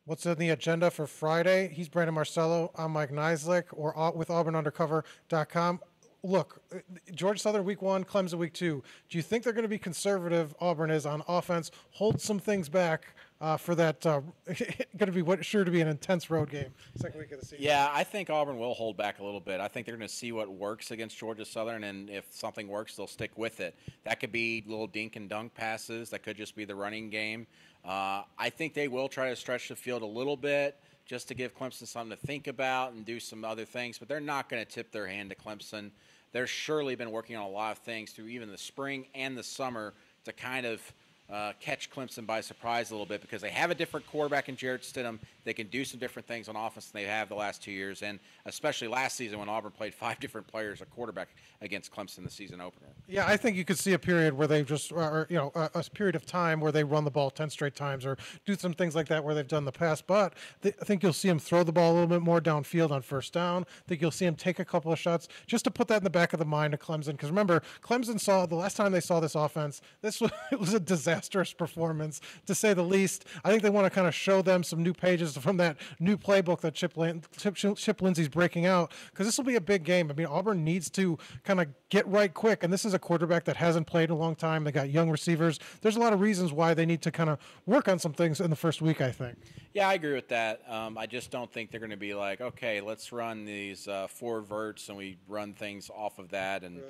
What's on the agenda for Friday? He's Brandon Marcello. I'm Mike Niziolek, or with AuburnUndercover.com. Look, Georgia Southern week 1, Clemson week 2. Do you think they're going to be conservative? Auburn is on offense. Hold some things back for that. Going to be sure to be an intense road game second week of the season. Yeah, I think Auburn will hold back a little bit. I think they're going to see what works against Georgia Southern, and if something works, they'll stick with it. That could be little dink and dunk passes. That could just be the running game. I think they will try to stretch the field a little bit just to give Clemson something to think about and do some other things, but they're not going to tip their hand to Clemson. They're surely been working on a lot of things through even the spring and the summer to kind of catch Clemson by surprise a little bit, because they have a different quarterback in Jarrett Stidham. They can do some different things on offense than they have the last 2 years, and especially last season when Auburn played 5 different players at quarterback against Clemson the season opener. Yeah, I think you could see a period where they just, a period of time where they run the ball 10 straight times or do some things like that where they've done in the past. But I think you'll see them throw the ball a little bit more downfield on first down. I think you'll see them take a couple of shots just to put that in the back of the mind of Clemson. Because remember, Clemson saw the last time they saw this offense, it was a disastrous performance, to say the least. I think they want to kind of show them some new pages from that new playbook that Chip Lindsey's breaking out, because this will be a big game. I mean, Auburn needs to kind of get right quick, and this is a quarterback that hasn't played in a long time. They got young receivers. There's a lot of reasons why they need to kind of work on some things in the first week, I think. Yeah, I agree with that. I just don't think they're going to be like, okay, let's run these 4 verts and we run things off of that, and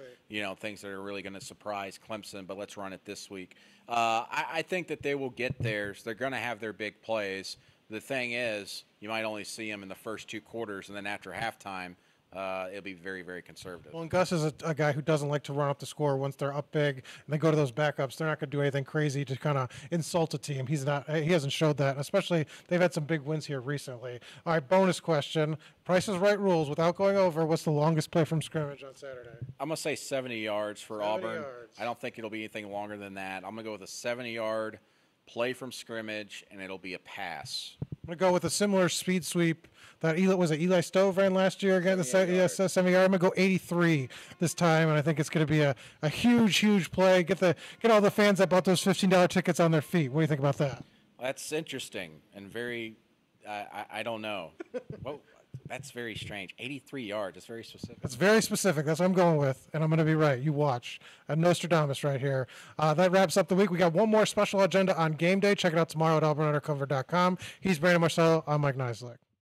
things that are really going to surprise Clemson, but let's run it this week. I think that they will get theirs. They're going to have their big plays. The thing is, you might only see them in the first 2 quarters, and then after halftime, it'll be very, very conservative. Well, and Gus is a guy who doesn't like to run up the score once they're up big and they go to those backups. They're not going to do anything crazy to kind of insult a team. He hasn't showed that, especially they've had some big wins here recently. All right, bonus question. Price is Right rules. Without going over, what's the longest play from scrimmage on Saturday? I'm going to say 70 yards for 70 Auburn. yards. I don't think it'll be anything longer than that. I'm going to go with a 70-yard play from scrimmage, and it'll be a pass. I'm going to go with a similar speed sweep that Eli Stove ran last year again. 70 yard. I'm going to go 83 this time, and I think it's going to be a huge, huge play. Get all the fans that bought those $15 tickets on their feet. What do you think about that? That's interesting and very, I don't know. Well, that's very strange. 83 yards. It's very specific. It's very specific. That's what I'm going with, and I'm going to be right. You watch. Nostradamus right here. That wraps up the week. We got one more special agenda on game day. Check it out tomorrow at AuburnUndercover.com. He's Brandon Marcello. I'm Mike Niziolek.